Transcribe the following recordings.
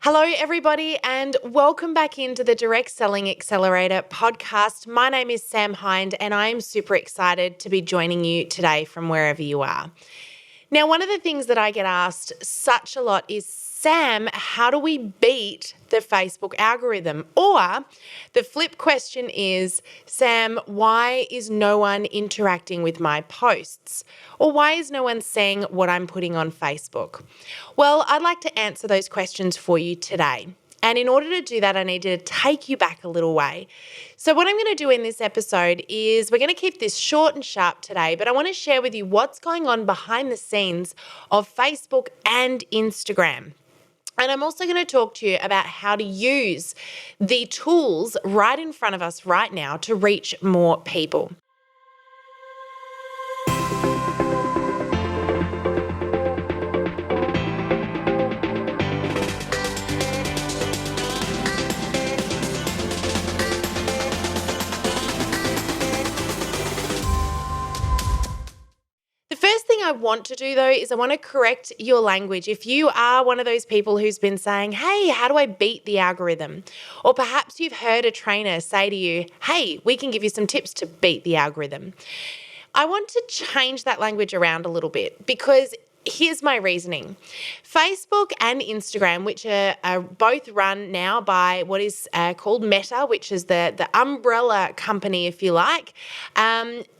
Hello, everybody, and welcome back into the Direct Selling Accelerator podcast. My name is Sam Hind, and I am super excited to be joining you today from wherever you are. Now, one of the things that I get asked such a lot is, Sam, how do we beat the Facebook algorithm? Or the flip question is, Sam, why is no one interacting with my posts? Or why is no one seeing what I'm putting on Facebook? Well, I'd like to answer those questions for you today. And in order to do that, I need to take you back a little way. So what I'm going to do in this episode is we're going to keep this short and sharp today, but I want to share with you what's going on behind the scenes of Facebook and Instagram. And I'm also going to talk to you about how to use the tools right in front of us right now to reach more people. The first thing I want to do though is I want to correct your language. If you are one of those people who's been saying, hey, how do I beat the algorithm? Or perhaps you've heard a trainer say to you, hey, we can give you some tips to beat the algorithm. I want to change that language around a little bit because here's my reasoning. Facebook and Instagram, which are both run now by what is called Meta, which is the umbrella company, if you like,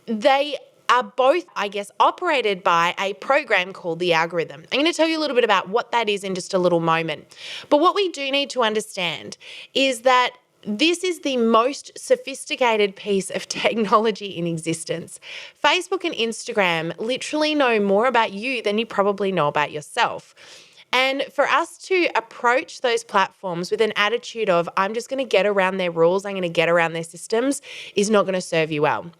they are both, I guess, operated by a program called the algorithm. I'm going to tell you a little bit about what that is in just a little moment. But what we do need to understand is that this is the most sophisticated piece of technology in existence. Facebook and Instagram literally know more about you than you probably know about yourself. And for us to approach those platforms with an attitude of, I'm just going to get around their rules, I'm going to get around their systems, is not going to serve you well.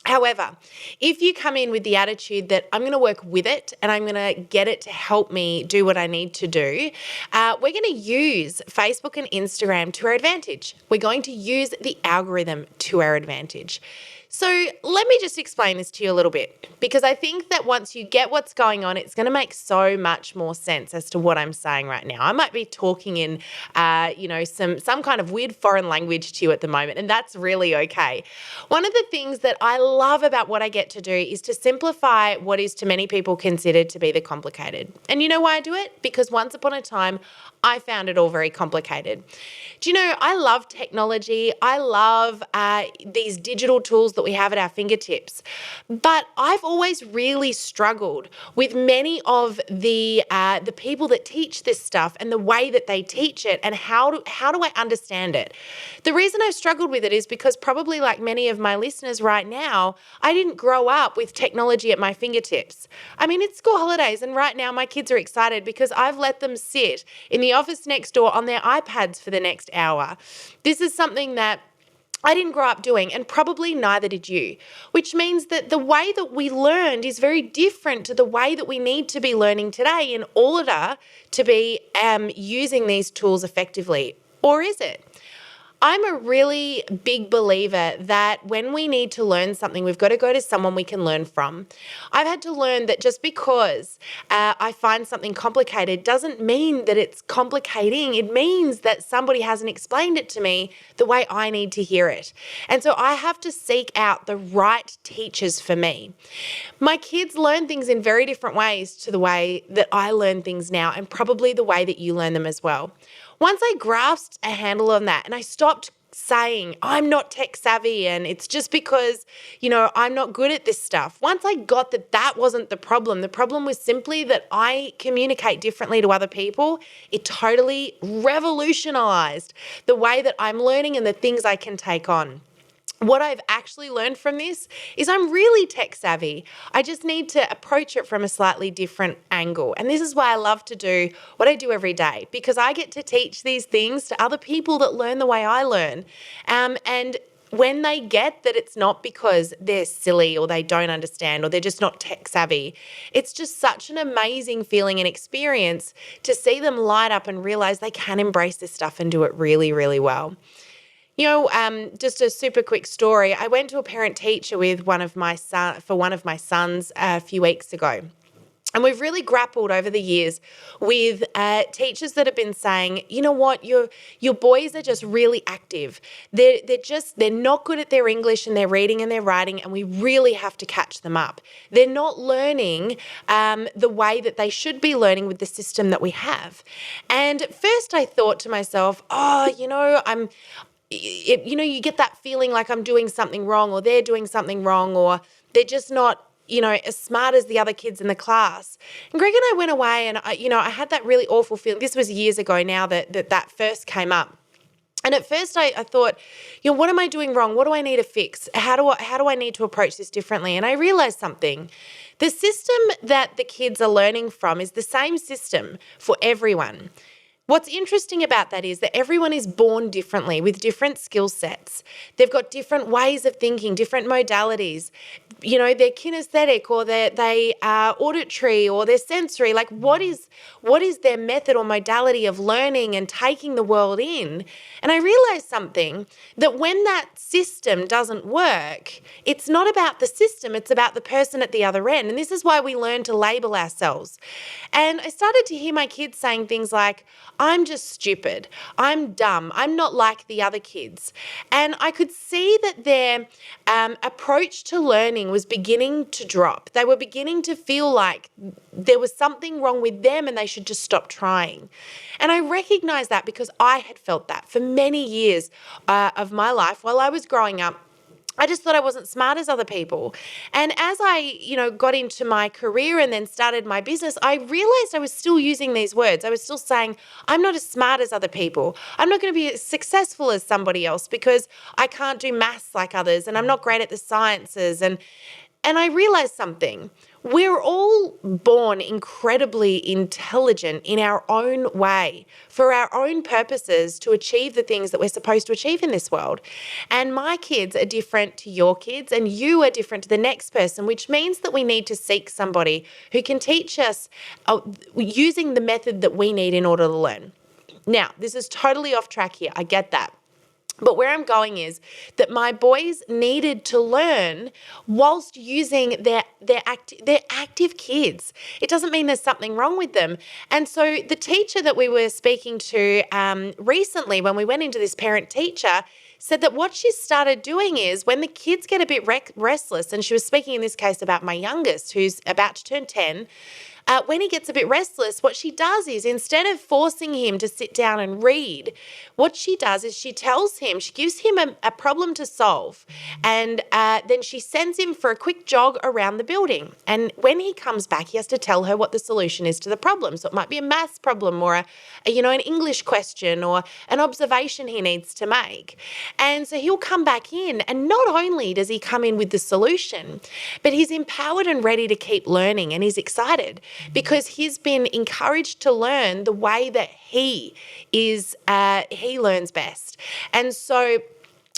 However, if you come in with the attitude that I'm going to work with it and I'm going to get it to help me do what I need to do, we're going to use Facebook and Instagram to our advantage. We're going to use the algorithm to our advantage. So let me just explain this to you a little bit, because I think that once you get what's going on, it's going to make so much more sense as to what I'm saying right now. I might be talking in, some kind of weird foreign language to you at the moment, and that's really okay. One of the things that I love about what I get to do is to simplify what is to many people considered to be the complicated. And you know why I do it? Because once upon a time, I found it all very complicated. Do you know, I love technology. I love these digital tools that we have at our fingertips. But I've always really struggled with many of the people that teach this stuff and the way that they teach it and how do I understand it? The reason I've struggled with it is because probably like many of my listeners right now, I didn't grow up with technology at my fingertips. I mean, it's school holidays and right now my kids are excited because I've let them sit in the office next door on their iPads for the next hour. This is something that I didn't grow up doing, and probably neither did you, which means that the way that we learned is very different to the way that we need to be learning today in order to be using these tools effectively. Or is it? I'm a really big believer that when we need to learn something, we've got to go to someone we can learn from. I've had to learn that just because I find something complicated doesn't mean that it's complicating. It means that somebody hasn't explained it to me the way I need to hear it. And so I have to seek out the right teachers for me. My kids learn things in very different ways to the way that I learn things now, and probably the way that you learn them as well. Once I grasped a handle on that and I stopped saying, I'm not tech savvy and it's just because, I'm not good at this stuff. Once I got that wasn't the problem was simply that I communicate differently to other people. It totally revolutionized the way that I'm learning and the things I can take on. What I've actually learned from this is I'm really tech savvy. I just need to approach it from a slightly different angle. And this is why I love to do what I do every day, because I get to teach these things to other people that learn the way I learn. And when they get that it's not because they're silly or they don't understand or they're just not tech savvy, it's just such an amazing feeling and experience to see them light up and realize they can embrace this stuff and do it really, really well. Just a super quick story. I went to a parent teacher with one of my sons a few weeks ago. And we've really grappled over the years with teachers that have been saying, you know what, your boys are just really active. They're not good at their English and their reading and their writing, and we really have to catch them up. They're not learning the way that they should be learning with the system that we have. And at first I thought to myself, you get that feeling like I'm doing something wrong, or they're doing something wrong, or they're just not as smart as the other kids in the class. And Greg and I went away, and I had that really awful feeling. This was years ago now that first came up. And at first I thought, what am I doing wrong? What do I need to fix? How do I need to approach this differently? And I realized something. The system that the kids are learning from is the same system for everyone. What's interesting about that is that everyone is born differently with different skill sets. They've got different ways of thinking, different modalities. They're kinesthetic, or they are auditory, or they're sensory. Like, what is their method or modality of learning and taking the world in? And I realized something, that when that system doesn't work, it's not about the system, it's about the person at the other end. And this is why we learn to label ourselves. And I started to hear my kids saying things like, I'm just stupid, I'm dumb, I'm not like the other kids. And I could see that their approach to learning was beginning to drop. They were beginning to feel like there was something wrong with them and they should just stop trying. And I recognized that because I had felt that for many years of my life while I was growing up. I just thought I wasn't smart as other people. And as I, got into my career and then started my business, I realized I was still using these words. I was still saying, I'm not as smart as other people. I'm not going to be as successful as somebody else because I can't do maths like others, and I'm not great at the sciences. And I realized something. We're all born incredibly intelligent in our own way, for our own purposes, to achieve the things that we're supposed to achieve in this world. And my kids are different to your kids, and you are different to the next person, which means that we need to seek somebody who can teach us using the method that we need in order to learn. Now, this is totally off track here. I get that. But where I'm going is that my boys needed to learn whilst using their active kids. It doesn't mean there's something wrong with them. And so the teacher that we were speaking to recently, when we went into this parent-teacher, said that what she started doing is when the kids get a bit restless, and she was speaking in this case about my youngest who's about to turn 10, when he gets a bit restless, what she does is, instead of forcing him to sit down and read, what she does is she gives him a problem to solve, and then she sends him for a quick jog around the building. And when he comes back, he has to tell her what the solution is to the problem. So it might be a maths problem, or an English question, or an observation he needs to make. And so he'll come back in, and not only does he come in with the solution, but he's empowered and ready to keep learning, and he's excited because he's been encouraged to learn the way that he learns best. And so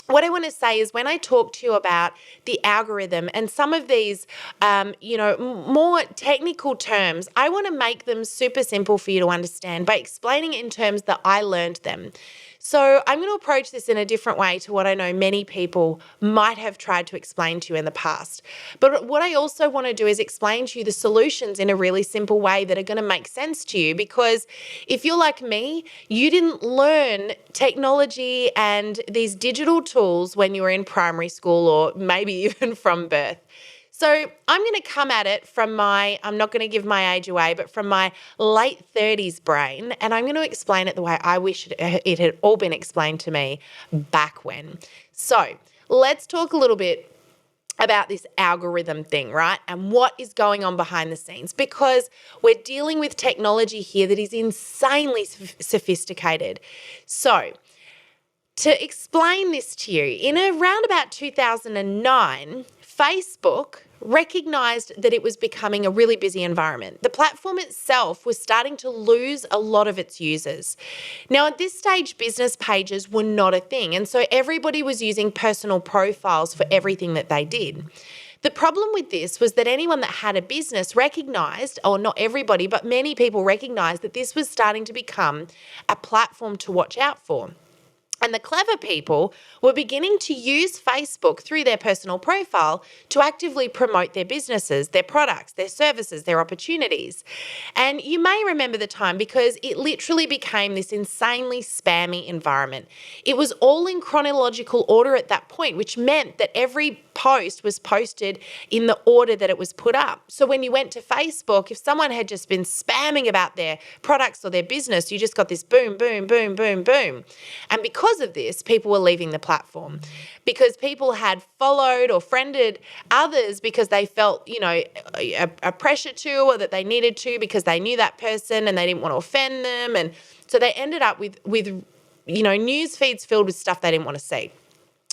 what I want to say is, when I talk to you about the algorithm and some of these, more technical terms, I want to make them super simple for you to understand by explaining it in terms that I learned them. So I'm going to approach this in a different way to what I know many people might have tried to explain to you in the past. But what I also want to do is explain to you the solutions in a really simple way that are going to make sense to you, because if you're like me, you didn't learn technology and these digital tools when you were in primary school, or maybe even from birth. So I'm going to come at it from I'm not going to give my age away, but from my late 30s brain, and I'm going to explain it the way I wish it had all been explained to me back when. So let's talk a little bit about this algorithm thing, right? And what is going on behind the scenes, because we're dealing with technology here that is insanely sophisticated. So to explain this to you, in around about 2009, Facebook recognized that it was becoming a really busy environment. The platform itself was starting to lose a lot of its users. Now, at this stage, business pages were not a thing, and so everybody was using personal profiles for everything that they did. The problem with this was that anyone that had a business recognized, or not everybody, but many people recognized, that this was starting to become a platform to watch out for. And the clever people were beginning to use Facebook through their personal profile to actively promote their businesses, their products, their services, their opportunities. And you may remember the time because it literally became this insanely spammy environment. It was all in chronological order at that point, which meant that every post was posted in the order that it was put up. So when you went to Facebook, if someone had just been spamming about their products or their business, you just got this boom, boom, boom, boom, boom. And because of this, people were leaving the platform because people had followed or friended others because they felt, a pressure to, or that they needed to because they knew that person and they didn't want to offend them. And so they ended up with news feeds filled with stuff they didn't want to see.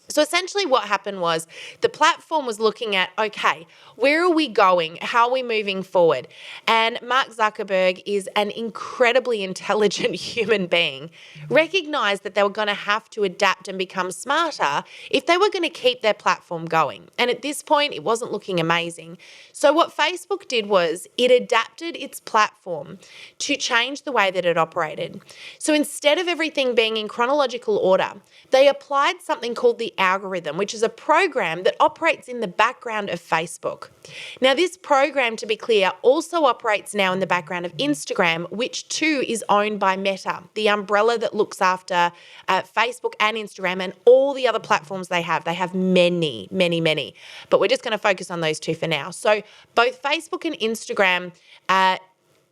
So essentially what happened was the platform was looking at, okay, where are we going? How are we moving forward? And Mark Zuckerberg is an incredibly intelligent human being, recognized that they were going to have to adapt and become smarter if they were going to keep their platform going. And at this point, it wasn't looking amazing. So what Facebook did was it adapted its platform to change the way that it operated. So instead of everything being in chronological order, they applied something called the algorithm, which is a program that operates in the background of Facebook. Now, this program, to be clear, also operates now in the background of Instagram, which too is owned by Meta, the umbrella that looks after Facebook and Instagram and all the other platforms they have. They have many, many, many, but we're just going to focus on those two for now. So both Facebook and Instagram,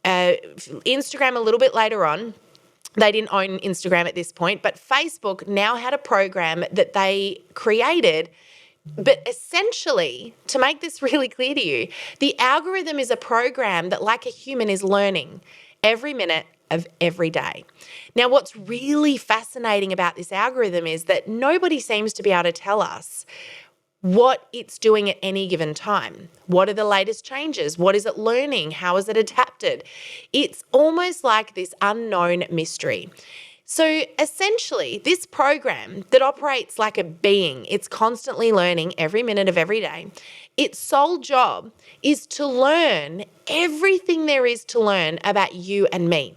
Instagram a little bit later on, they didn't own Instagram at this point, but Facebook now had a program that they created. But essentially, to make this really clear to you, the algorithm is a program that, like a human, is learning every minute of every day. Now, what's really fascinating about this algorithm is that nobody seems to be able to tell us what it's doing at any given time. What are the latest changes? What is it learning? How is it adapted? It's almost like this unknown mystery. So essentially, this program that operates like a being, it's constantly learning every minute of every day. Its sole job is to learn everything there is to learn about you and me.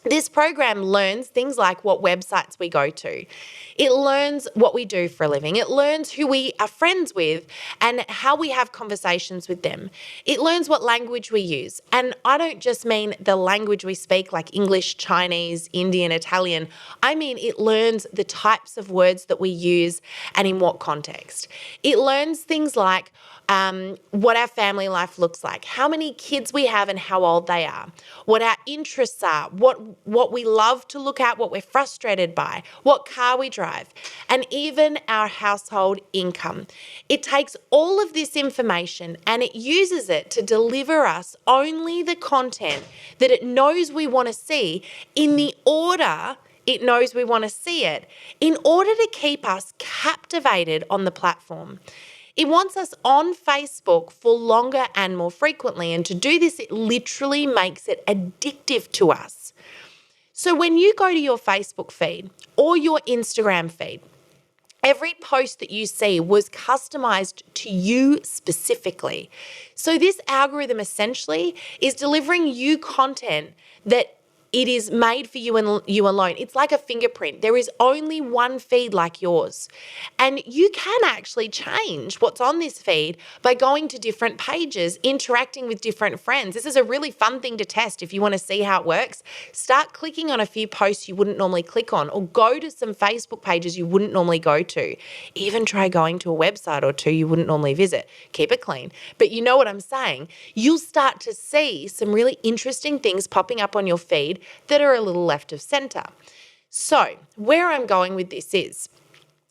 This program learns things like what websites we go to. It learns what we do for a living. It learns who we are friends with and how we have conversations with them. It learns what language we use. And I don't just mean the language we speak like English, Chinese, Indian, Italian. I mean it learns the types of words that we use and in what context. It learns things like what our family life looks like, how many kids we have and how old they are, what our interests are, what we love to look at, what we're frustrated by, what car we drive, and even our household income. It takes all of this information and it uses it to deliver us only the content that it knows we want to see in the order it knows we want to see it, in order to keep us captivated on the platform. It wants us on Facebook for longer and more frequently. And to do this, it literally makes it addictive to us. So when you go to your Facebook feed or your Instagram feed, every post that you see was customized to you specifically. So this algorithm essentially is delivering you content that it is made for you and you alone. It's like a fingerprint. There is only one feed like yours. And you can actually change what's on this feed by going to different pages, interacting with different friends. This is a really fun thing to test if you want to see how it works. Start clicking on a few posts you wouldn't normally click on, or go to some Facebook pages you wouldn't normally go to. Even try going to a website or two you wouldn't normally visit. Keep it clean. But you know what I'm saying. You'll start to see some really interesting things popping up on your feed that are a little left of center. So where I'm going with this is,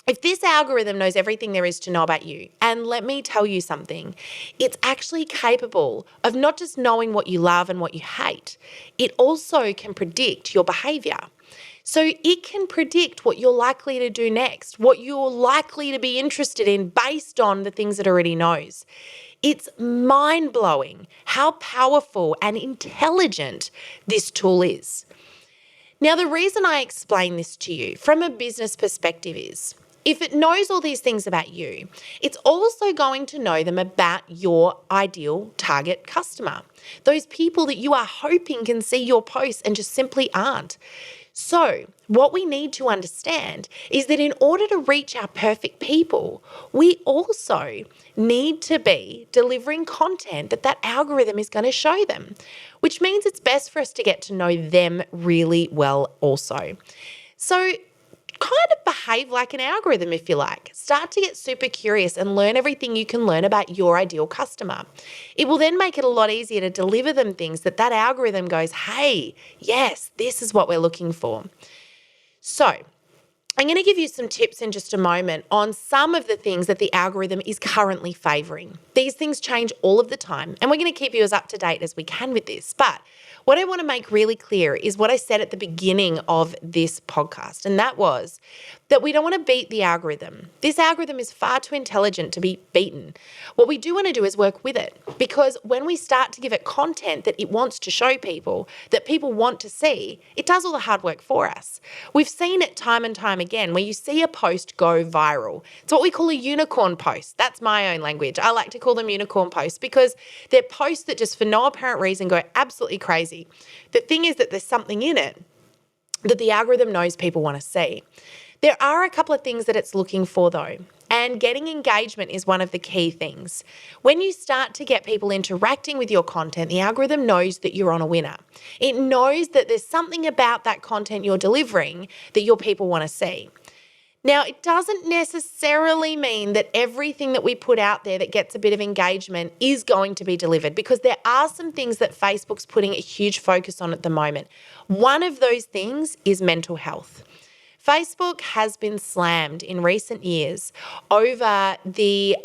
if this algorithm knows everything there is to know about you, and let me tell you something, it's actually capable of not just knowing what you love and what you hate, it also can predict your behavior. So it can predict what you're likely to do next, what you're likely to be interested in based on the things it already knows. It's mind-blowing how powerful and intelligent this tool is. Now, the reason I explain this to you from a business perspective is, if it knows all these things about you, it's also going to know them about your ideal target customer, those people that you are hoping can see your posts and just simply aren't. So, what we need to understand is that in order to reach our perfect people, we also need to be delivering content that algorithm is going to show them, which means it's best for us to get to know them really well also. So, kind of behave like an algorithm, if you like. Start to get super curious and learn everything you can learn about your ideal customer. It will then make it a lot easier to deliver them things that algorithm goes, hey, yes, this is what we're looking for. So I'm going to give you some tips in just a moment on some of the things that the algorithm is currently favoring. These things change all of the time, and we're going to keep you as up to date as we can with this. But what I want to make really clear is what I said at the beginning of this podcast, and that was that we don't want to beat the algorithm. This algorithm is far too intelligent to be beaten. What we do want to do is work with it, because when we start to give it content that it wants to show people, that people want to see, it does all the hard work for us. We've seen it time and time again where you see a post go viral. It's what we call a unicorn post. That's my own language. I like to call them unicorn posts because they're posts that just for no apparent reason go absolutely crazy. The thing is that there's something in it that the algorithm knows people want to see. There are a couple of things that it's looking for though, and getting engagement is one of the key things. When you start to get people interacting with your content, the algorithm knows that you're on a winner. It knows that there's something about that content you're delivering that your people want to see. Now, it doesn't necessarily mean that everything that we put out there that gets a bit of engagement is going to be delivered, because there are some things that Facebook's putting a huge focus on at the moment. One of those things is mental health. Facebook has been slammed in recent years over the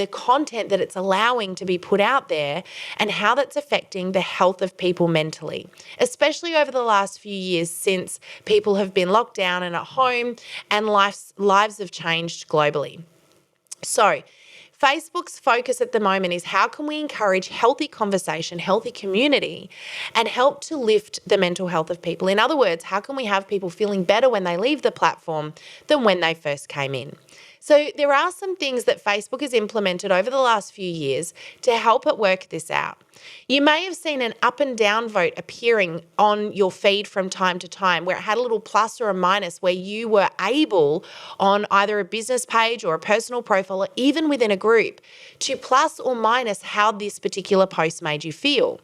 content that it's allowing to be put out there and how that's affecting the health of people mentally, especially over the last few years since people have been locked down and at home and lives have changed globally. So, Facebook's focus at the moment is how can we encourage healthy conversation, healthy community, and help to lift the mental health of people. In other words, how can we have people feeling better when they leave the platform than when they first came in? So there are some things that Facebook has implemented over the last few years to help it work this out. You may have seen an up and down vote appearing on your feed from time to time where it had a little plus or a minus where you were able on either a business page or a personal profile or even within a group to plus or minus how this particular post made you feel.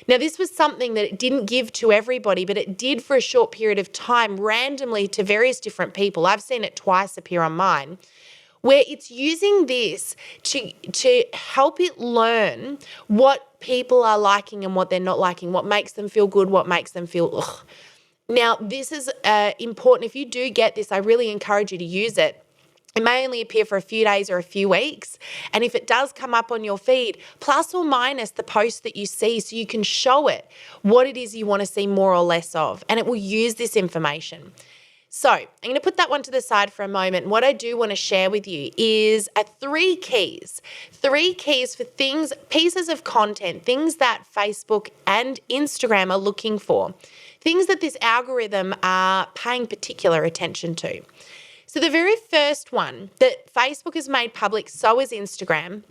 Now, this was something that it didn't give to everybody, but it did for a short period of time randomly to various different people. I've seen it twice appear on mine, where it's using this to help it learn what people are liking and what they're not liking, what makes them feel good, what makes them feel ugh. Now, this is important. If you do get this, I really encourage you to use it. It may only appear for a few days or a few weeks. And if it does come up on your feed, plus or minus the post that you see so you can show it what it is you want to see more or less of. And it will use this information. So I'm going to put that one to the side for a moment. What I do want to share with you is three keys for things, pieces of content, things that Facebook and Instagram are looking for, things that this algorithm are paying particular attention to. So the very first one that Facebook has made public, so is Instagram,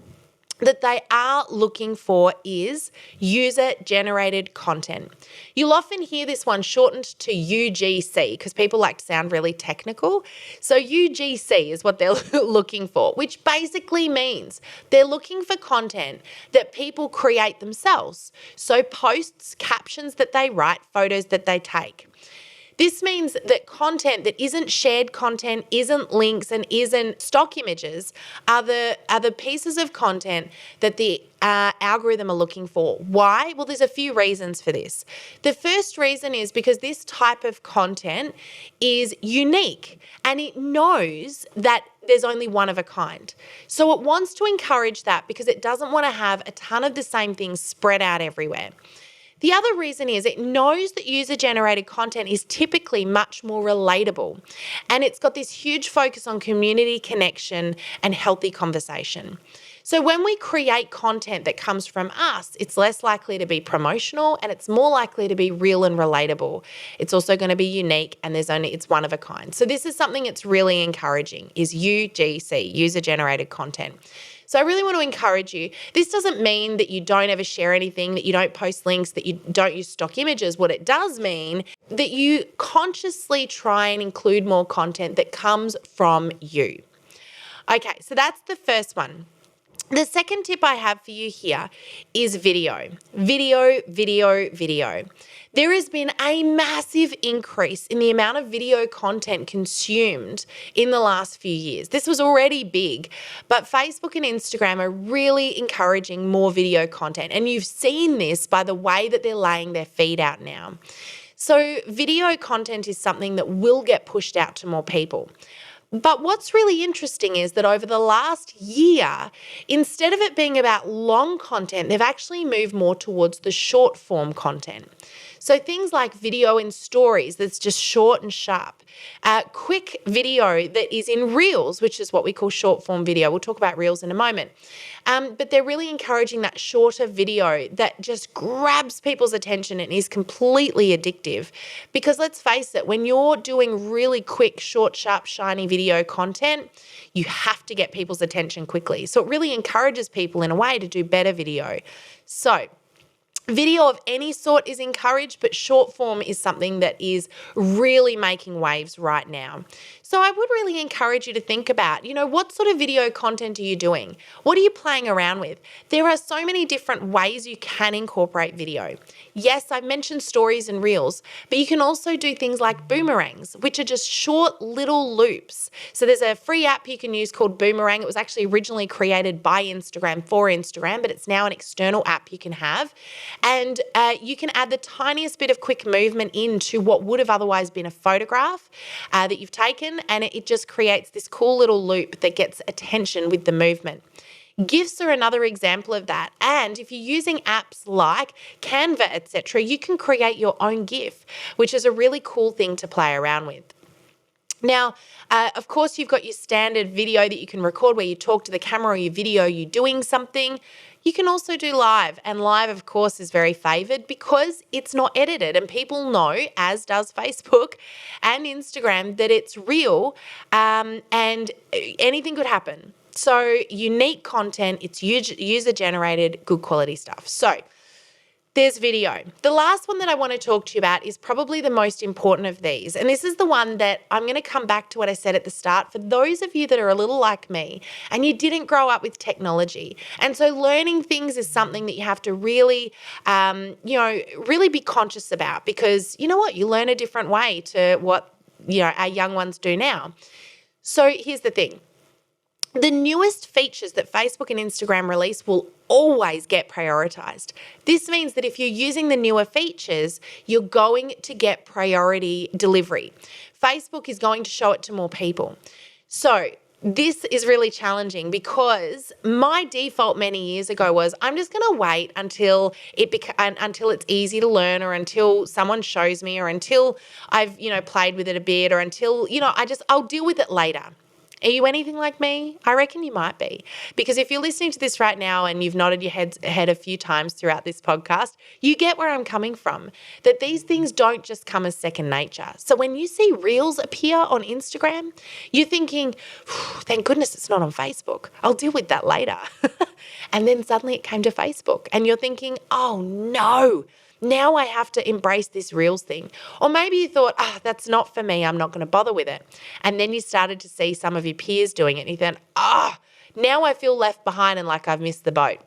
that they are looking for is user-generated content. You'll often hear this one shortened to UGC because people like to sound really technical. So UGC is what they're looking for, which basically means they're looking for content that people create themselves. So posts, captions that they write, photos that they take. This means that content that isn't shared content, isn't links, and isn't stock images are the pieces of content that the algorithm are looking for. Why? Well, there's a few reasons for this. The first reason is because this type of content is unique and it knows that there's only one of a kind. So it wants to encourage that because it doesn't want to have a ton of the same things spread out everywhere. The other reason is it knows that user-generated content is typically much more relatable, and it's got this huge focus on community connection and healthy conversation. So when we create content that comes from us, it's less likely to be promotional and it's more likely to be real and relatable. It's also going to be unique and it's one of a kind. So this is something that's really encouraging is UGC, user-generated content. So I really want to encourage you. This doesn't mean that you don't ever share anything, that you don't post links, that you don't use stock images. What it does mean that you consciously try and include more content that comes from you. Okay, so that's the first one. The second tip I have for you here is video. Video, video, video. There has been a massive increase in the amount of video content consumed in the last few years. This was already big, but Facebook and Instagram are really encouraging more video content. And you've seen this by the way that they're laying their feed out now. So video content is something that will get pushed out to more people. But what's really interesting is that over the last year, instead of it being about long content, they've actually moved more towards the short form content. So things like video in stories that's just short and sharp. Quick video that is in reels, which is what we call short form video. We'll talk about reels in a moment. But they're really encouraging that shorter video that just grabs people's attention and is completely addictive. Because let's face it, when you're doing really quick, short, sharp, shiny video content, you have to get people's attention quickly. So it really encourages people in a way to do better video. So video of any sort is encouraged, but short form is something that is really making waves right now. So I would really encourage you to think about, what sort of video content are you doing? What are you playing around with? There are so many different ways you can incorporate video. Yes, I've mentioned stories and reels, but you can also do things like boomerangs, which are just short little loops. So there's a free app you can use called Boomerang. It was actually originally created by Instagram for Instagram, but it's now an external app you can have. And you can add the tiniest bit of quick movement into what would have otherwise been a photograph that you've taken, and it just creates this cool little loop that gets attention with the movement. GIFs are another example of that. And if you're using apps like Canva, etc., you can create your own GIF, which is a really cool thing to play around with. Now, of course, you've got your standard video that you can record where you talk to the camera or you video you doing something. You can also do live, and live, of course, is very favored because it's not edited, and people know, as does Facebook and Instagram, that it's real and anything could happen. So unique content, it's user-generated, good quality stuff. So there's video. The last one that I want to talk to you about is probably the most important of these. And this is the one that I'm going to come back to what I said at the start. For those of you that are a little like me and you didn't grow up with technology. And so learning things is something that you have to really, really be conscious about, because you know what? You learn a different way to what, our young ones do now. So here's the thing. The newest features that Facebook and Instagram release will always get prioritized. This means that if you're using the newer features, you're going to get priority delivery. Facebook is going to show it to more people. So this is really challenging because my default many years ago was I'm just going to wait until it's easy to learn, or until someone shows me, or until I've, played with it a bit, or until, I'll deal with it later. Are you anything like me? I reckon you might be. Because if you're listening to this right now and you've nodded your head a few times throughout this podcast, you get where I'm coming from, that these things don't just come as second nature. So when you see reels appear on Instagram, you're thinking, thank goodness it's not on Facebook. I'll deal with that later. And then suddenly it came to Facebook and you're thinking, oh no, now I have to embrace this Reels thing. Or maybe you thought, that's not for me, I'm not going to bother with it. And then you started to see some of your peers doing it and you thought, now I feel left behind and like I've missed the boat.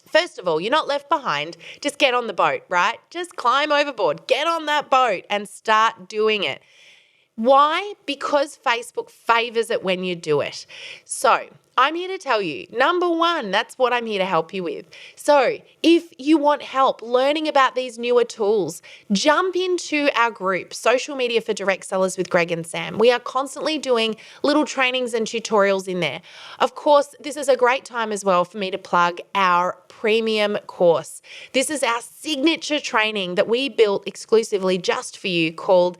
First of all, you're not left behind. Just get on the boat, right? Just climb overboard, get on that boat and start doing it. Why? Because Facebook favors it when you do it. So I'm here to tell you, number one, that's what I'm here to help you with. So if you want help learning about these newer tools, jump into our group, Social Media for Direct Sellers with Greg and Sam. We are constantly doing little trainings and tutorials in there. Of course, this is a great time as well for me to plug our premium course. This is our signature training that we built exclusively just for you, called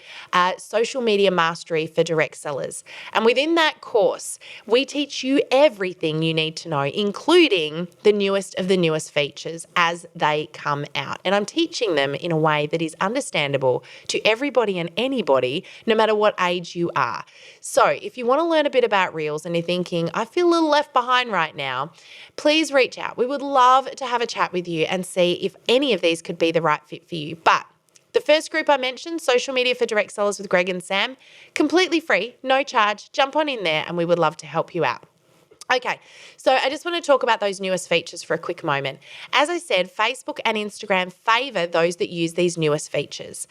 Social Media Mastery for Direct Sellers. And within that course, we teach you everything you need to know, including the newest of the newest features as they come out. And I'm teaching them in a way that is understandable to everybody and anybody, no matter what age you are. So if you want to learn a bit about Reels and you're thinking, I feel a little left behind right now, please reach out. We would love to have a chat with you and see if any of these could be the right fit for you. But the first group I mentioned, Social Media for Direct Sellers with Greg and Sam, completely free, no charge. Jump on in there and we would love to help you out. Okay, so I just want to talk about those newest features for a quick moment. As I said, Facebook and Instagram favor those that use these newest features.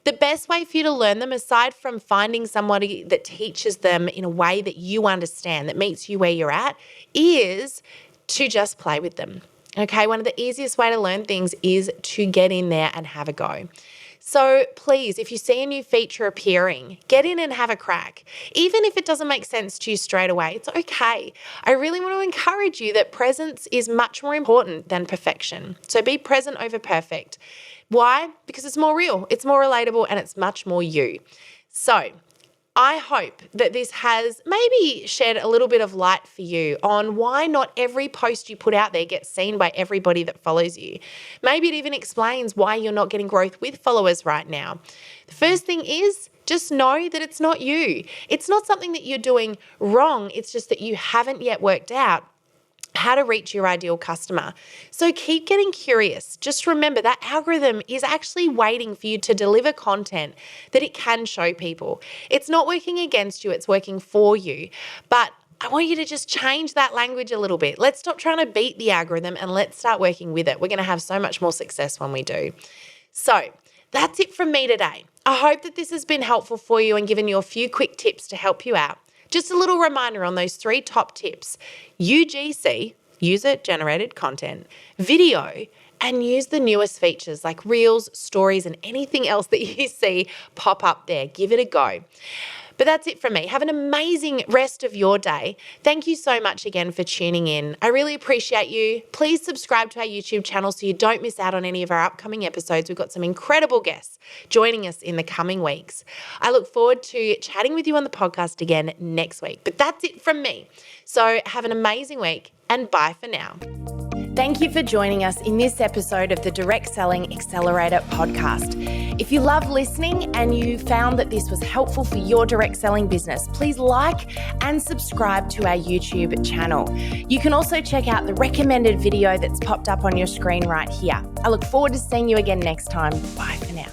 The best way for you to learn them, aside from finding somebody that teaches them in a way that you understand, that meets you where you're at, is to just play with them. Okay, one of the easiest way to learn things is to get in there and have a go. So please, if you see a new feature appearing, get in and have a crack. Even if it doesn't make sense to you straight away, it's okay. I really want to encourage you that presence is much more important than perfection. So be present over perfect. Why? Because it's more real, it's more relatable, and it's much more you. So I hope that this has maybe shed a little bit of light for you on why not every post you put out there gets seen by everybody that follows you. Maybe it even explains why you're not getting growth with followers right now. The first thing is just know that it's not you. It's not something that you're doing wrong. It's just that you haven't yet worked out how to reach your ideal customer. So keep getting curious. Just remember that algorithm is actually waiting for you to deliver content that it can show people. It's not working against you, it's working for you. But I want you to just change that language a little bit. Let's stop trying to beat the algorithm and let's start working with it. We're going to have so much more success when we do. So that's it from me today. I hope that this has been helpful for you and given you a few quick tips to help you out. Just a little reminder on those 3 top tips: UGC, user-generated content, video, and use the newest features like Reels, Stories, and anything else that you see pop up there. Give it a go. But that's it from me. Have an amazing rest of your day. Thank you so much again for tuning in. I really appreciate you. Please subscribe to our YouTube channel so you don't miss out on any of our upcoming episodes. We've got some incredible guests joining us in the coming weeks. I look forward to chatting with you on the podcast again next week. But that's it from me. So have an amazing week and bye for now. Thank you for joining us in this episode of the Direct Selling Accelerator podcast. If you love listening and you found that this was helpful for your direct selling business, please like and subscribe to our YouTube channel. You can also check out the recommended video that's popped up on your screen right here. I look forward to seeing you again next time. Bye for now.